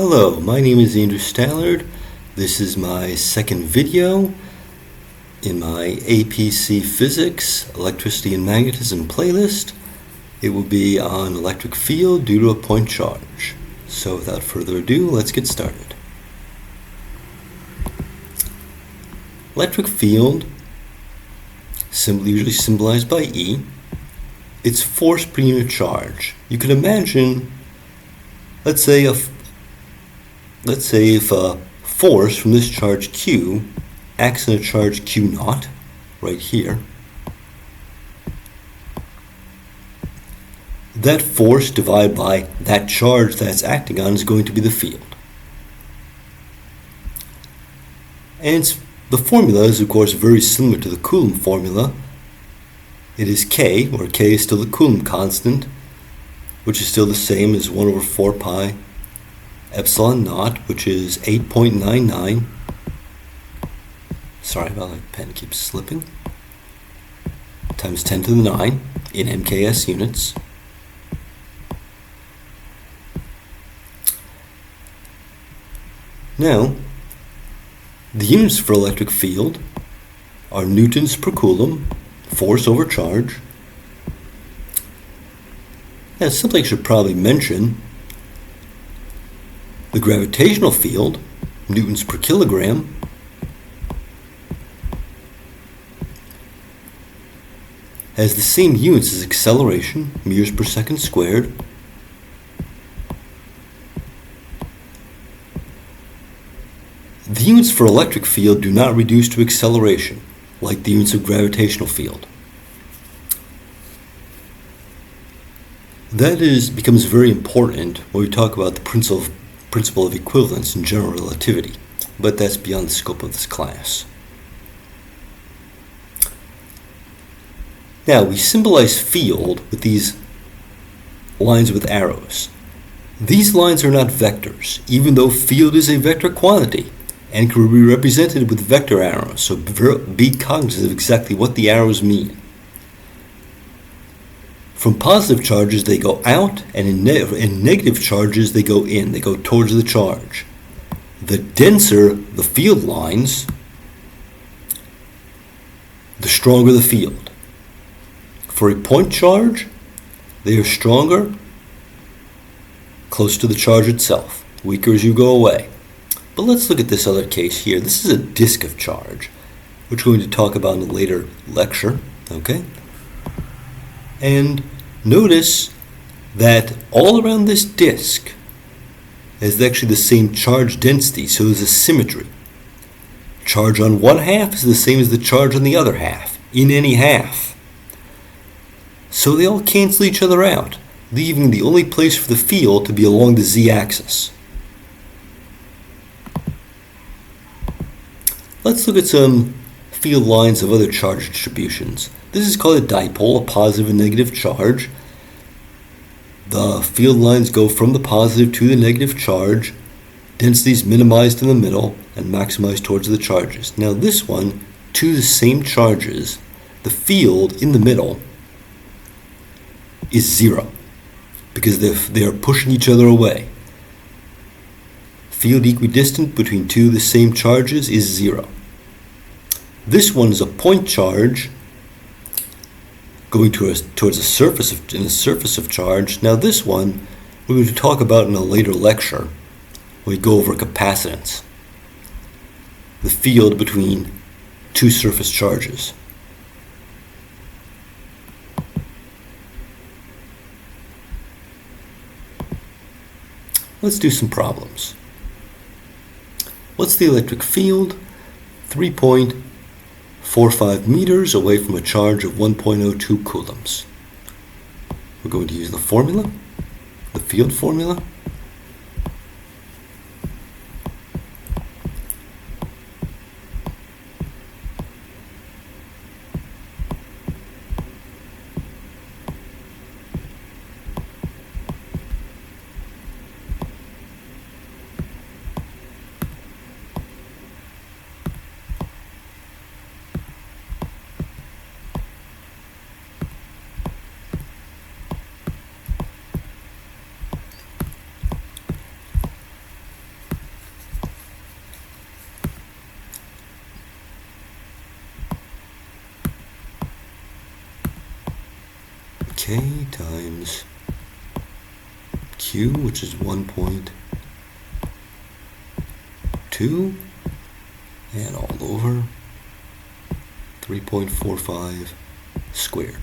Hello, my name is Andrew Stallard. This is my second video in my APC Physics, Electricity and Magnetism playlist. It will be on electric field due to a point charge. So without further ado, let's get started. Electric field, usually symbolized by E, it's force per unit charge. You can imagine, let's say if a force from this charge Q acts on a charge Q naught, right here, that force divided by that charge that's acting on is going to be the field. And the formula is, of course, very similar to the Coulomb formula. It is K, where K is still the Coulomb constant, which is still the same as 1 over 4 pi epsilon naught, which is 8.99. Sorry about that, pen keeps slipping. Times 10 to the 9 in MKS units. Now, the units for electric field are newtons per coulomb, force over charge. Now, something I should probably mention, the gravitational field, newtons per kilogram, has the same units as acceleration, meters per second squared. The units for electric field do not reduce to acceleration, like the units of gravitational field. That becomes very important when we talk about the principle of equivalence in general relativity, but that's beyond the scope of this class. Now, we symbolize field with these lines with arrows. These lines are not vectors, even though field is a vector quantity and can be represented with vector arrows, so be cognizant of exactly what the arrows mean. From positive charges, they go out, and in negative charges, they go in. They go towards the charge. The denser the field lines, the stronger the field. For a point charge, they are stronger close to the charge itself, weaker as you go away. But let's look at this other case here. This is a disk of charge, which we're going to talk about in a later lecture, okay? And notice that all around this disk is actually the same charge density, so there's a symmetry. Charge on one half is the same as the charge on the other half, in any half. So they all cancel each other out, leaving the only place for the field to be along the z-axis. Let's look at some field lines of other charge distributions. This is called a dipole, a positive and negative charge. The field lines go from the positive to the negative charge. Density is minimized in the middle and maximized towards the charges. Now this one, to the same charges, the field in the middle is 0 because they are pushing each other away. Field equidistant between two of the same charges is 0. This one is a point charge going towards a surface of charge. Now this one we're going to talk about in a later lecture when we go over capacitance, the field between two surface charges. Let's do some problems. What's the electric field? 3.45 meters away from a charge of 1.02 coulombs. We're going to use the formula, the field formula. K times Q, which is 1.2, and all over 3.45 squared.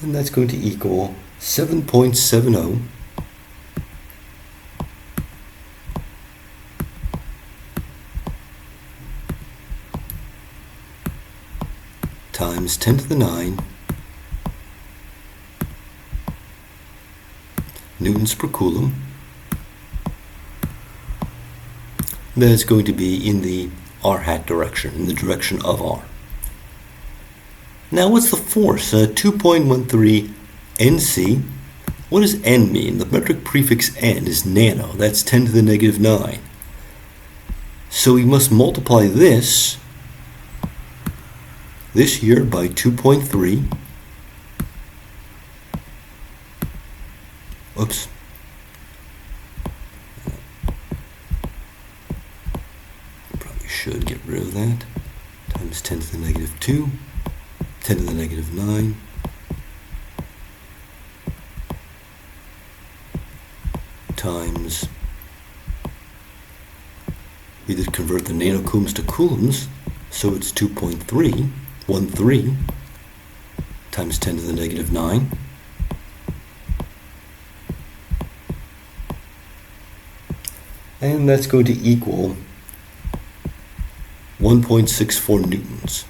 And that's going to equal 7.70 times 10 to the 9 newtons per coulomb. That is going to be in the r hat direction, in the direction of r. Now what's the force? 2.13 NC. What does N mean? The metric prefix N is nano. That's 10 to the negative 9. So we must multiply this here by 2.3. Oops. Probably should get rid of that. Times 10 to the negative 2. 10 to the negative 9. Times, we did convert the nanocoulombs to coulombs, so it's 2.313 times 10 to the negative 9. And that's going to equal 1.64 newtons.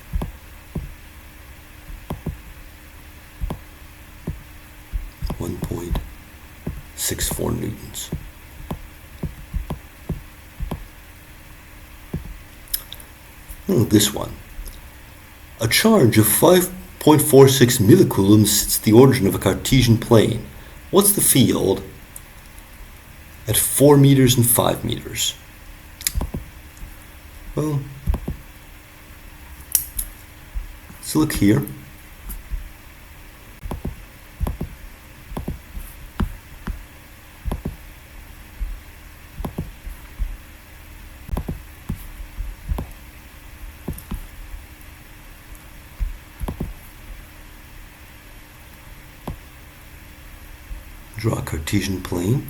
1.64 newtons. Oh, this one. A charge of 5.46 millicoulombs sits at the origin of a Cartesian plane. What's the field at 4 meters and 5 meters? Well, let's look here. Draw a Cartesian plane.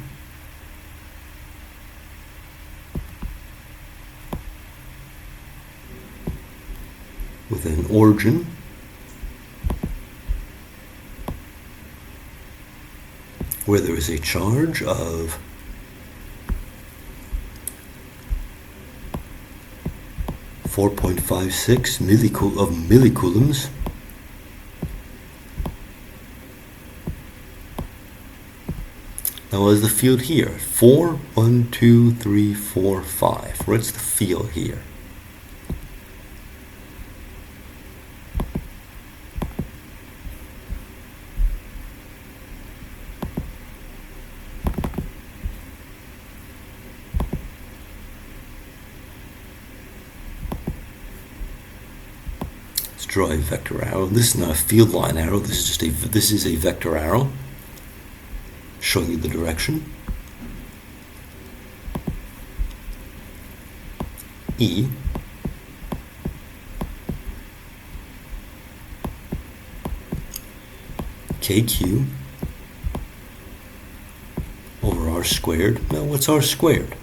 With an origin where there is a charge of 4.56 millicoulombs. Now what is the field here? 4, 1, 2, 3, 4, 5. What's the field here? Let's draw a vector arrow. This is not a field line arrow. This is a vector arrow showing you the direction. E KQ over R squared. Now what's R squared?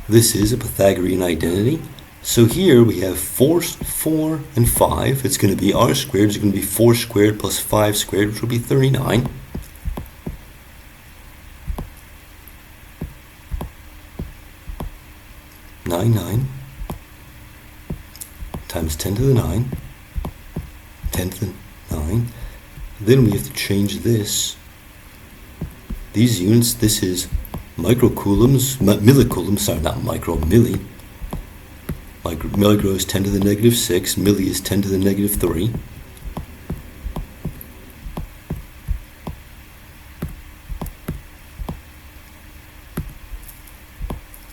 This is a Pythagorean identity. So here we have 4, 4, and 5. It's going to be R squared. It's going to be 4 squared plus 5 squared, which will be 39. Nine times 10 to the 9. 10 to the 9. Then we have to change this. These units, this is microcoulombs, millicoulombs, sorry, not micro, milli. Micro is 10 to the negative 6, milli is 10 to the negative 3.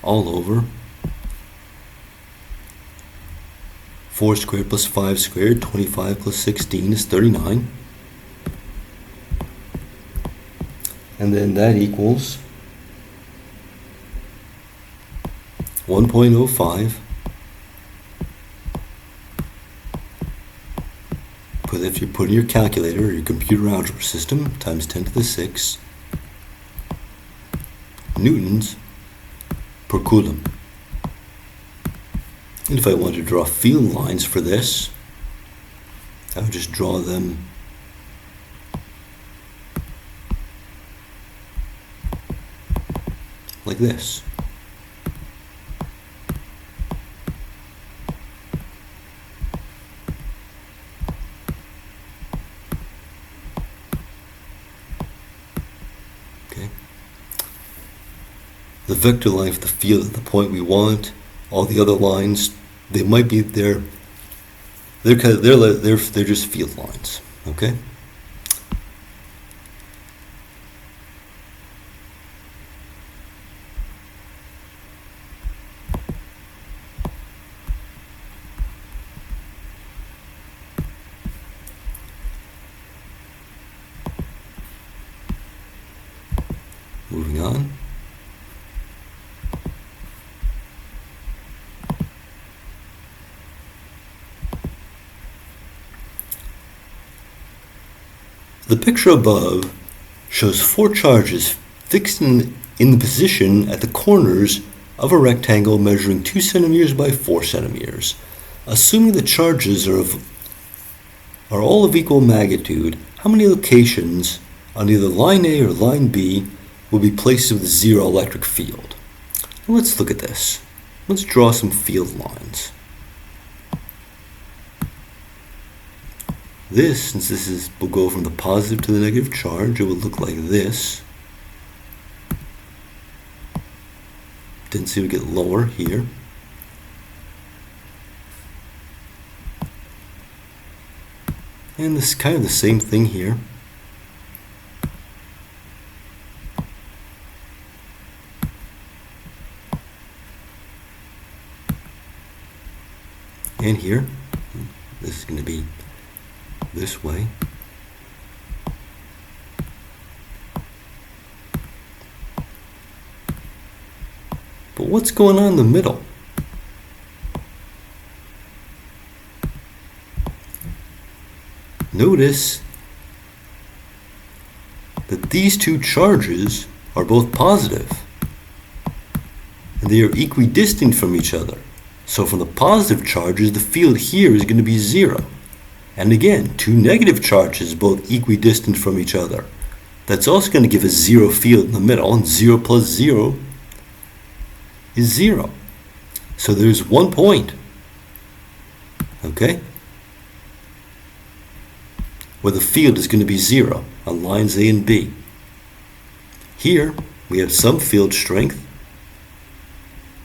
All over 4 squared plus 5 squared, 25 plus 16 is 39. And then that equals 1.05. If you put in your calculator or your computer algebra system, times 10 to the 6 newtons per coulomb. And if I wanted to draw field lines for this, I would just draw them like this. The vector line for the field at the point we want. All the other lines, they might be they're just field lines. Okay. Moving on. The picture above shows 4 charges fixed in the position at the corners of a rectangle measuring 2 centimeters by 4 centimeters. Assuming the charges are all of equal magnitude, how many locations on either line A or line B will be placed with 0 electric field? Now let's look at this. Let's draw some field lines. This, since this will go from the positive to the negative charge, it will look like this. Density will get lower here. And this is kind of the same thing here. And here, this is going to be this way. But what's going on in the middle? Notice that these 2 charges are both positive, and they are equidistant from each other. So from the positive charges, the field here is going to be 0. And again, 2 negative charges both equidistant from each other. That's also going to give a 0 field in the middle, and 0 plus 0 is 0. So there's 1 point, okay, where the field is going to be 0 on lines A and B. Here we have some field strength.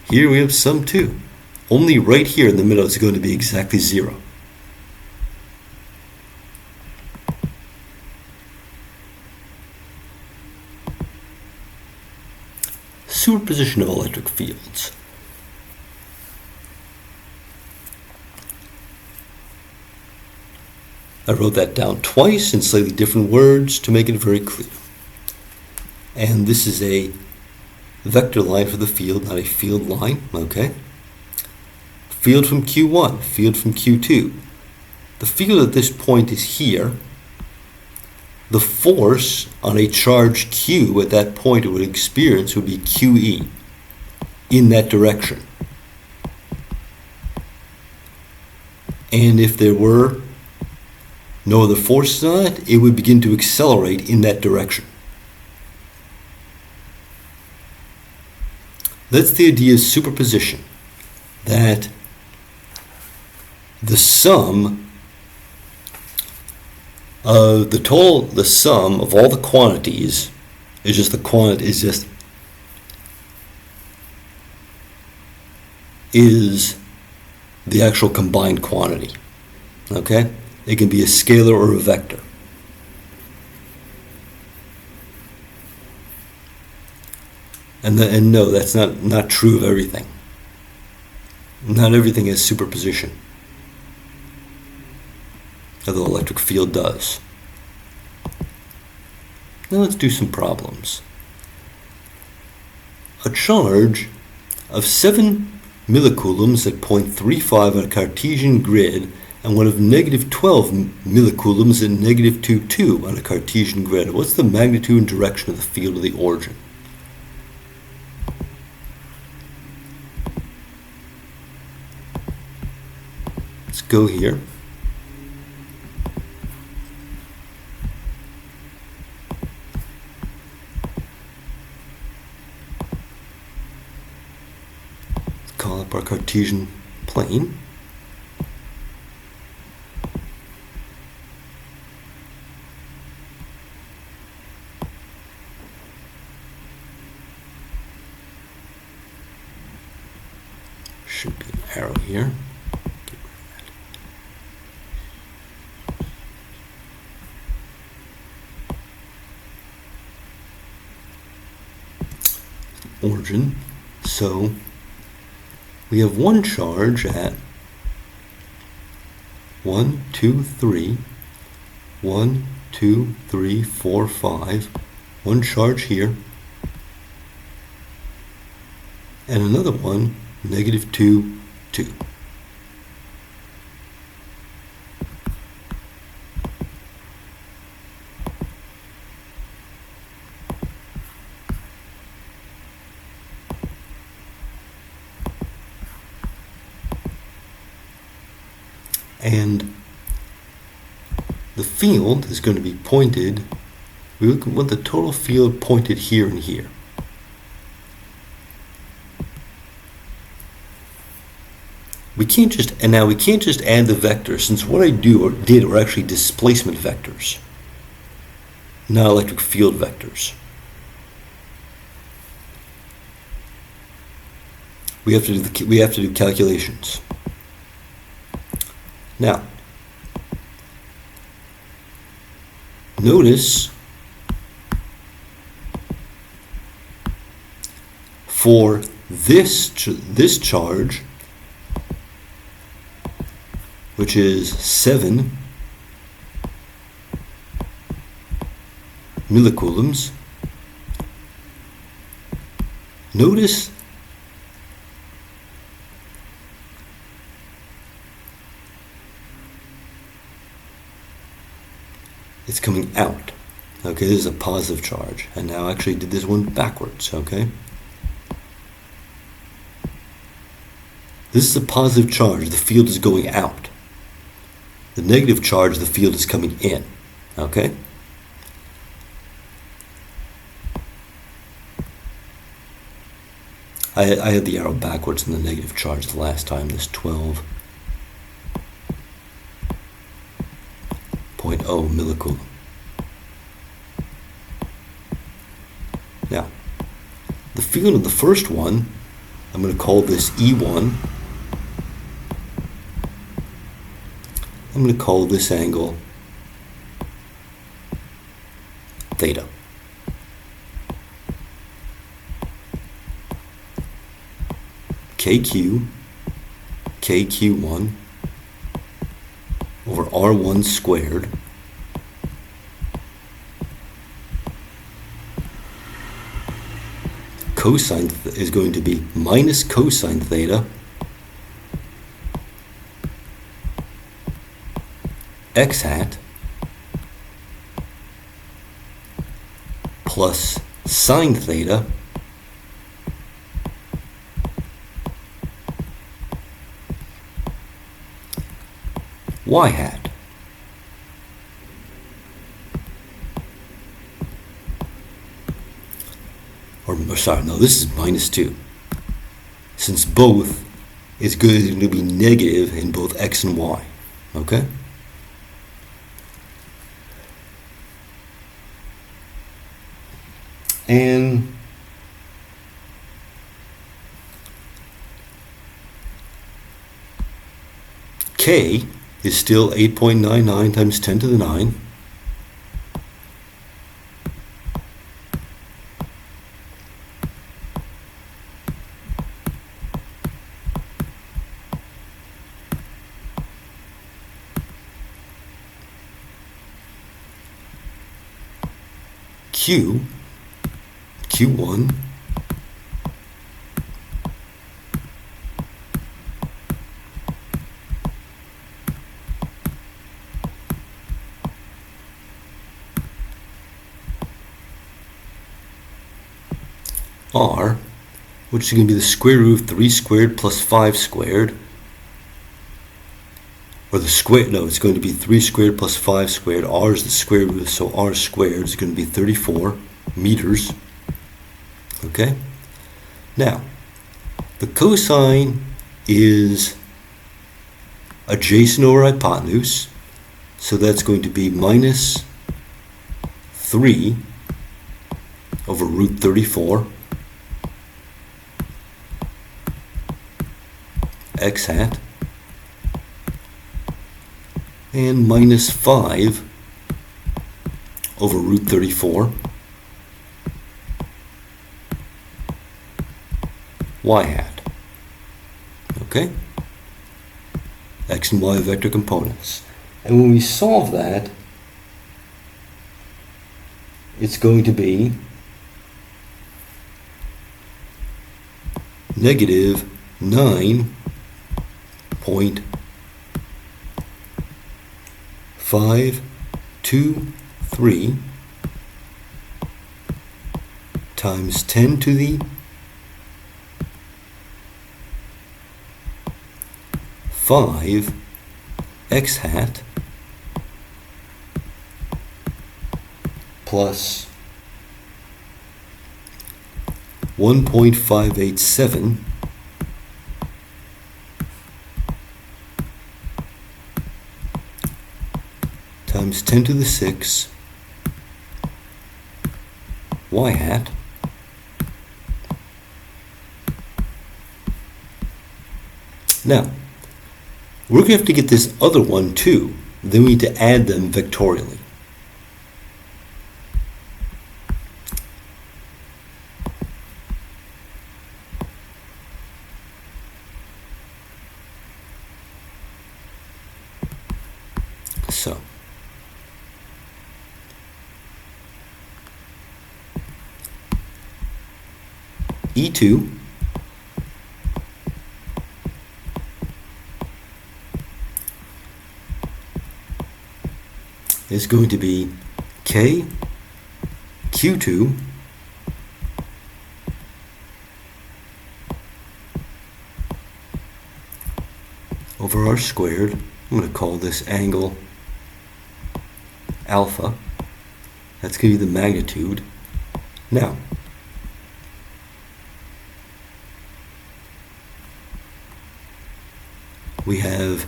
Here we have some too. Only right here in the middle is going to be exactly 0. Superposition of electric fields. I wrote that down twice in slightly different words to make it very clear. And this is a vector line for the field, not a field line, okay? Field from Q1, field from Q2. The field at this point is here. The force on a charge Q at that point it would experience would be QE in that direction. And if there were no other forces on it, it would begin to accelerate in that direction. That's the idea of superposition, that the sum the sum of all the quantities is just is the actual combined quantity. Okay? It can be a scalar or a vector. And no, that's not true of everything. Not everything has superposition. the electric field does. Now let's do some problems. A charge of 7 millicoulombs at point 35 on a Cartesian grid and one of negative 12 millicoulombs at negative 2,2 on a Cartesian grid. What's the magnitude and direction of the field of the origin? Let's go here. Let's call up our Cartesian plane. Should be an arrow here. Origin. So we have one charge at 1, 2, 3, 1, 2, 3, 4, 5. One charge here, and another one, negative 2, 2. And the field is going to be pointed, we want the total field pointed here and here. We can't just add the vectors, since what I did were actually displacement vectors, not electric field vectors. We have to do calculations. Now, notice for this charge, which is 7 millicoulombs, notice it's coming out. Okay, this is a positive charge. And now I actually did this one backwards, okay? This is a positive charge, the field is going out. The negative charge, the field is coming in, okay? I had the arrow backwards in the negative charge the last time, this 12.0 millicoulomb. Now, the field of the first one, I'm going to call this E1. I'm going to call this angle theta. KQ1 over R1 squared cosine is going to be minus cosine theta x hat plus sine theta y hat. Or sorry, no, this is minus 2. Since both is going to be negative in both x and y. Okay? And K is still 8.99 times 10 to the 9. Q1 R, which is going to be the square root of 3 squared plus 5 squared, or the square, no, it's going to be 3 squared plus 5 squared. R is the square root, so R squared is going to be 34 meters. Okay? Now, the cosine is adjacent over hypotenuse, so that's going to be minus 3 over root 34 x hat, and minus 5 over root 34 y hat. Okay? X and y vector components. And when we solve that, it's going to be negative 9.523 times 10 to the 5 x hat plus 1.587 times 10 to the 6 y hat now. We're going to have to get this other one too. Then we need to add them vectorially. So, E2 is going to be K Q2 over R squared. I'm going to call this angle alpha. That's going to be the magnitude. Now, we have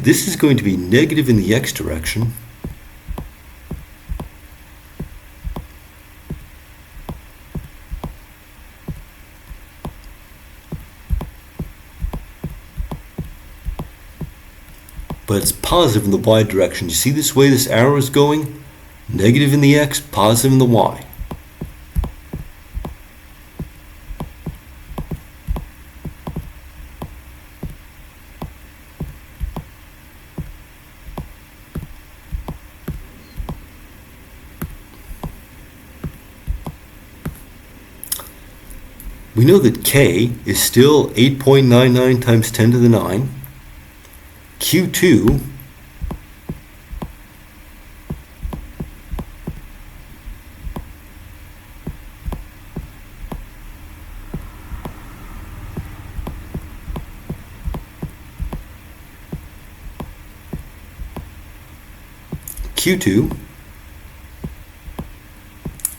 this is going to be negative in the x direction, but it's positive in the y direction. You see this way this arrow is going? Negative in the x, positive in the y. We know that K is still 8.99 times 10 to the 9. Q2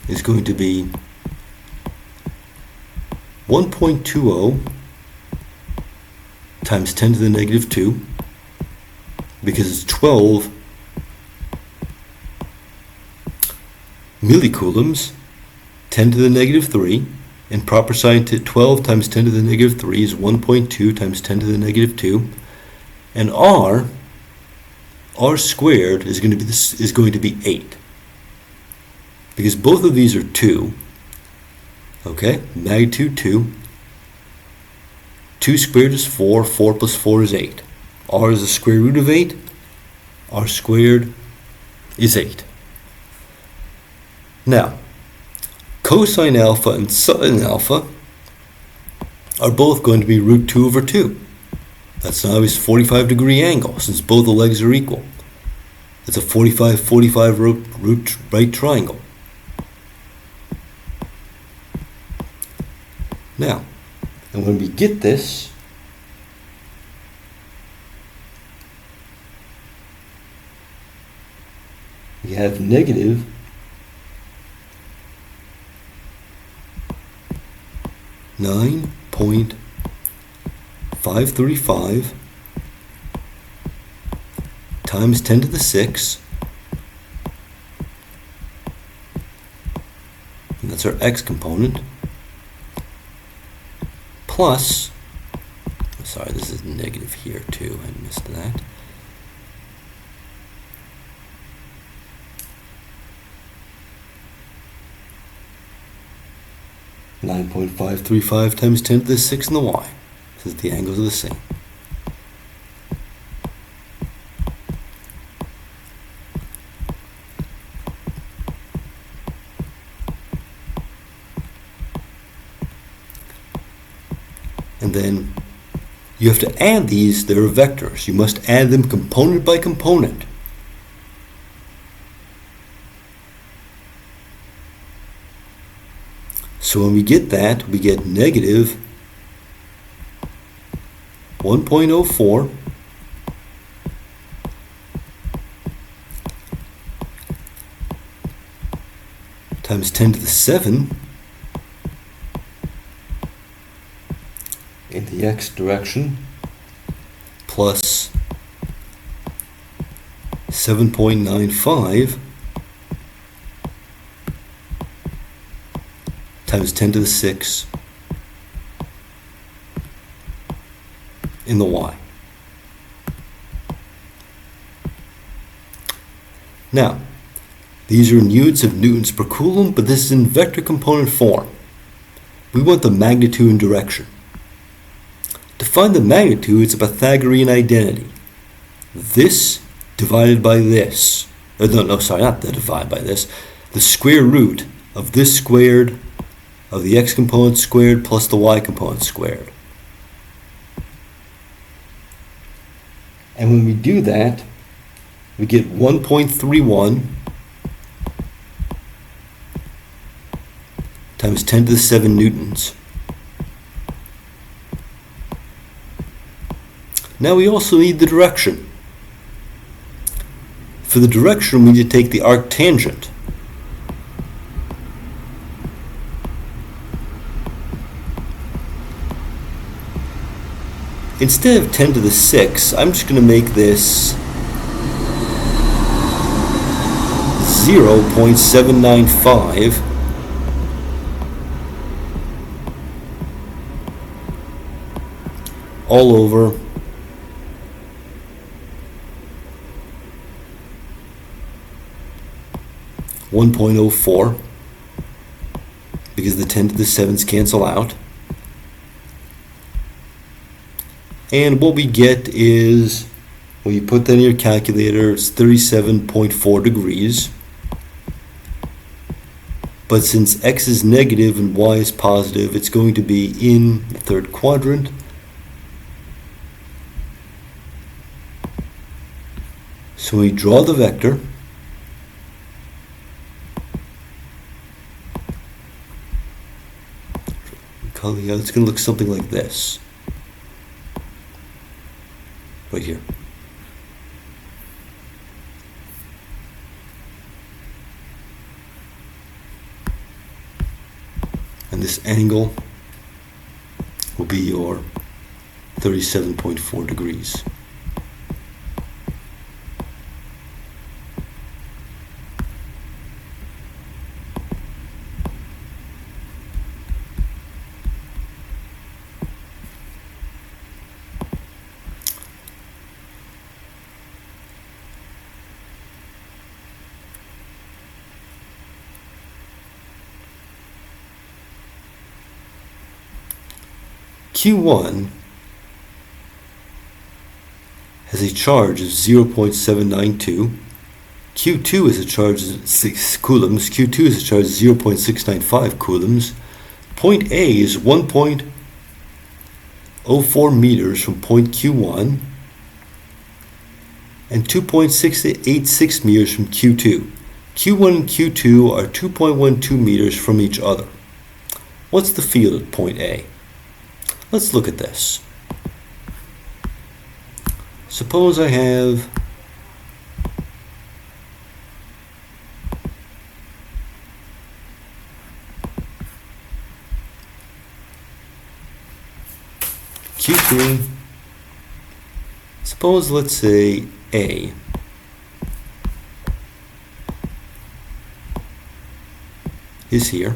is going to be 1.20 times 10 to the negative 2, because it's 12 millicoulombs, 10 to the negative 3, and proper sign to 12 times 10 to the negative 3 is 1.2 times 10 to the negative 2, and R squared is going to be 8, because both of these are 2. Okay, magnitude 2. 2 squared is 4. 4 plus 4 is 8. R is the square root of 8. r squared is 8. Now, cosine alpha and sine alpha are both going to be root 2 over 2. That's now a 45-degree angle, since both the legs are equal. It's a 45-45 root right triangle. Now, and when we get this, we have negative 9.535 times 10 to the 6, and that's our x component, plus, sorry, this is negative here too, I missed that. (9.535) times 10 to the 6 in the y, since the angles are the same. And then you have to add these, they're vectors. You must add them component by component. So when we get that, we get negative 1.04 times 10 to the 7 in the x direction, plus 7.95 times 10 to the 6 in the y. Now, these are in units of newtons per coulomb, but this is in vector component form. We want the magnitude and direction. To find the magnitude, it's a Pythagorean identity. This divided by this. Not divided by this. The square root of this squared, of the x component squared plus the y component squared. And when we do that, we get 1.31 times 10 to the 7 newtons. Now we also need the direction. For the direction, we need to take the arctangent. Instead of 10 to the 6, I'm just going to make this 0.795 all over 1.04, because the 10 to the 7s cancel out. And what we get is, when you put that in your calculator, it's 37.4 degrees. But since x is negative and y is positive, it's going to be in the third quadrant. So we draw the vector. It's going to look something like this. Right here. And this angle will be your 37.4 degrees. Q1 has a charge of 0.792. Q2 is a charge of 6 coulombs. Q2 is a charge of 0.695 coulombs. Point A is 1.04 meters from point Q1 and 2.686 meters from Q2. Q1 and Q2 are 2.12 meters from each other. What's the field at point A? Let's look at this. Suppose I have Q3. Suppose, let's say, A is here.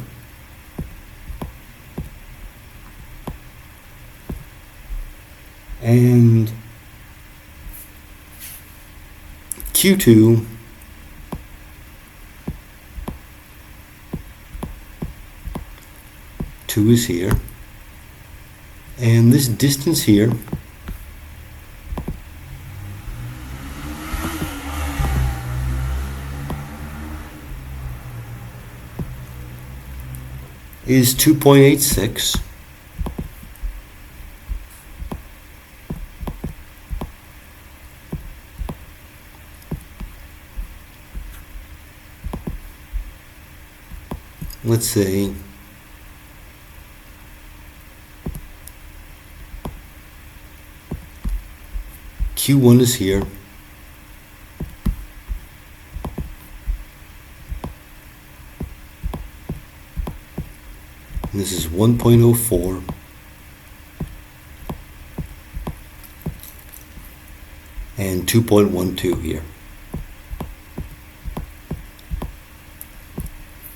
And Q2 is here. And this distance here is 2.86. Let's say Q1 is here. And this is 1.04. And 2.12 here.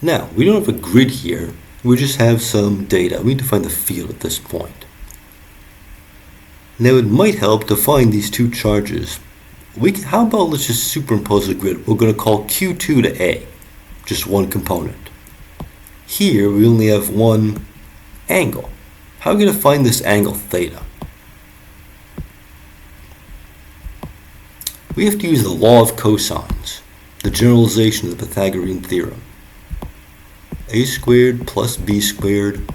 Now, we don't have a grid here. We just have some data. We need to find the field at this point. Now, it might help to find these two charges. How about let's just superimpose a grid. We're going to call Q2 to A, just one component. Here, we only have one angle. How are we going to find this angle theta? We have to use the law of cosines, the generalization of the Pythagorean theorem. A squared plus B squared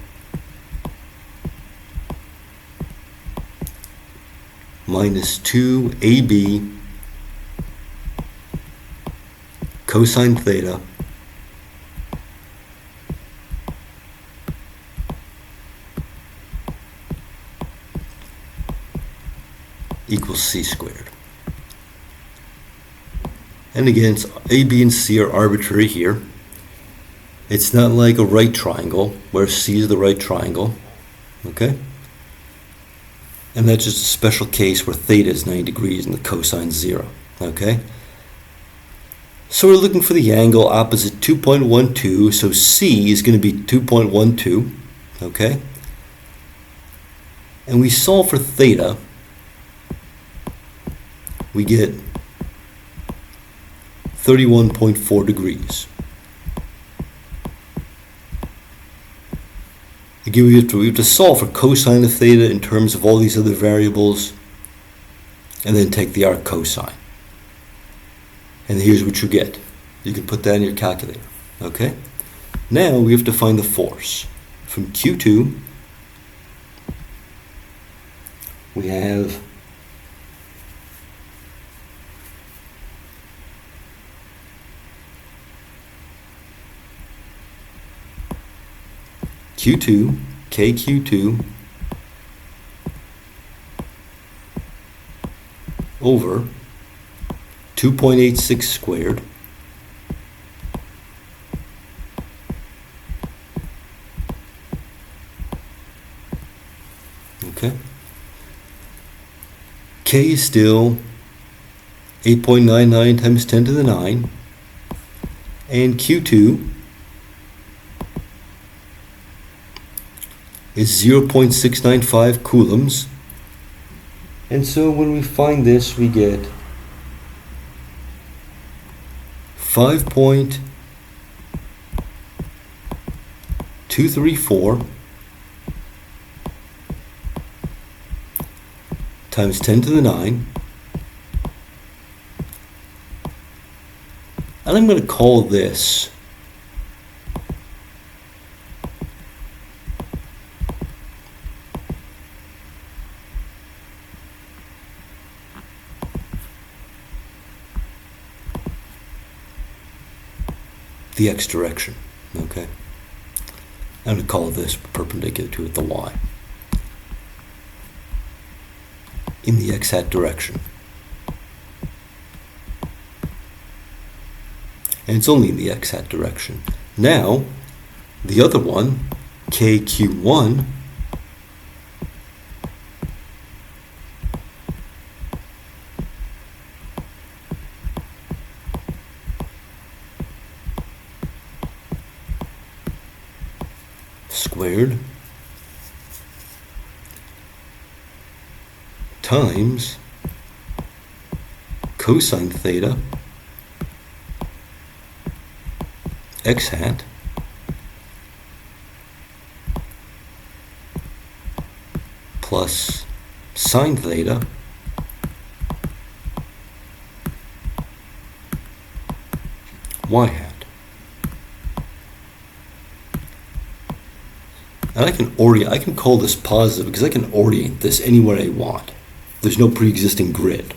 minus 2AB cosine theta equals C squared. And again, A, B, and C are arbitrary here. It's not like a right triangle where C is the right triangle, okay? And that's just a special case where theta is 90 degrees and the cosine is 0, okay? So we're looking for the angle opposite 2.12, so C is going to be 2.12, okay? And we solve for theta, we get 31.4 degrees. Again, we have to solve for cosine of theta in terms of all these other variables, and then take the arc cosine. And here's what you get. You can put that in your calculator, okay? Now we have to find the force. From Q2, we have Q2, KQ2 over 2.86 squared okay. K is still 8.99 times 10 to the 9, and Q2 is 0.695 coulombs. And so when we find this, we get 5.234 times 10 to the 9 And I'm going to call this the x direction, okay? I'm going to call this perpendicular to it the y. In the x hat direction. And it's only in the x hat direction. Now, the other one, KQ1, squared times cosine theta x hat plus sine theta y hat. And I can call this positive because I can orient this anywhere I want. There's no pre-existing grid.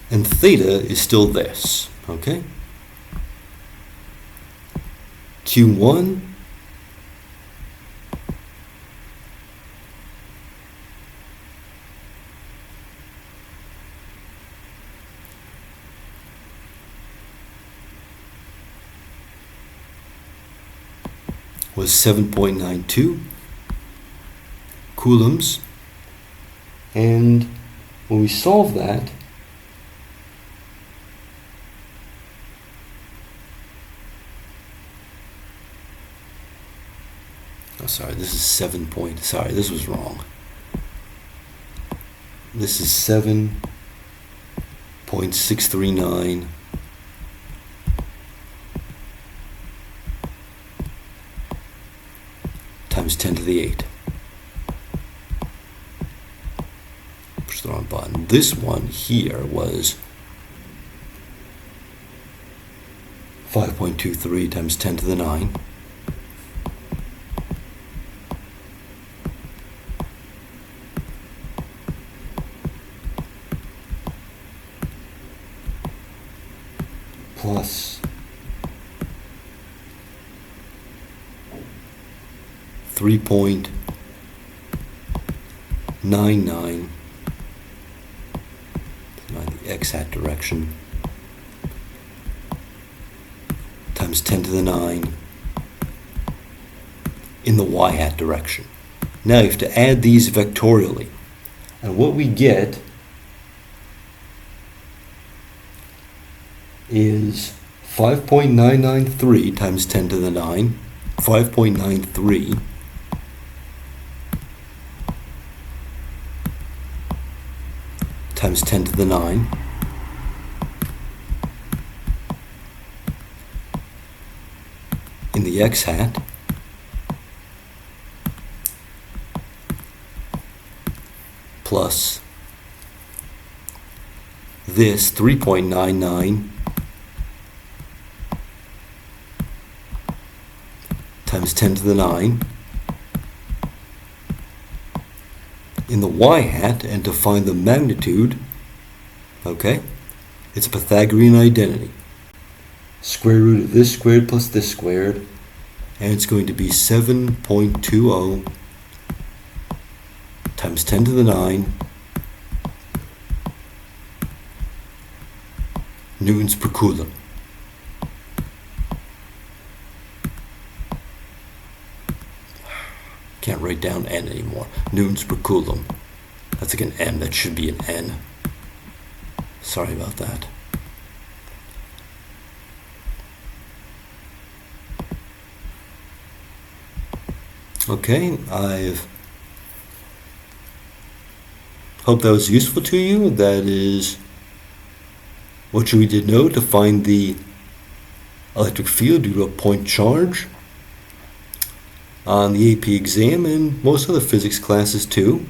And theta is still this, okay? Q1 was 7.92 coulombs, and when we solve that, sorry, this is 7 point, sorry, this was wrong. This is 7.639 times 10 to the 8. Push the wrong button. This one here was 5.23 times 10 to the 9. Plus 3.99 the x hat direction times 10 to the 9 in the y hat direction. Now you have to add these vectorially, and what we get is 5.993 times 10 to the 9, 5.93 times 10 to the 9 in the x hat plus this 3.99 times 10 to the 9 in the y hat, and to find the magnitude, okay, it's a Pythagorean identity. Square root of this squared plus this squared, and it's going to be 7.20 times 10 to the 9 newtons per coulomb. Can't write down N anymore. Newtons per coulomb. That's like an M. That should be an N. Sorry about that. Okay, I've hope that was useful to you. That is what you need to know to find the electric field due to a point charge. on the AP exam and most other physics classes too.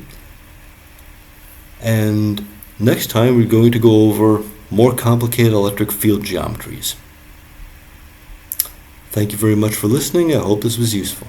And next time we're going to go over more complicated electric field geometries. Thank you very much for listening. I hope this was useful.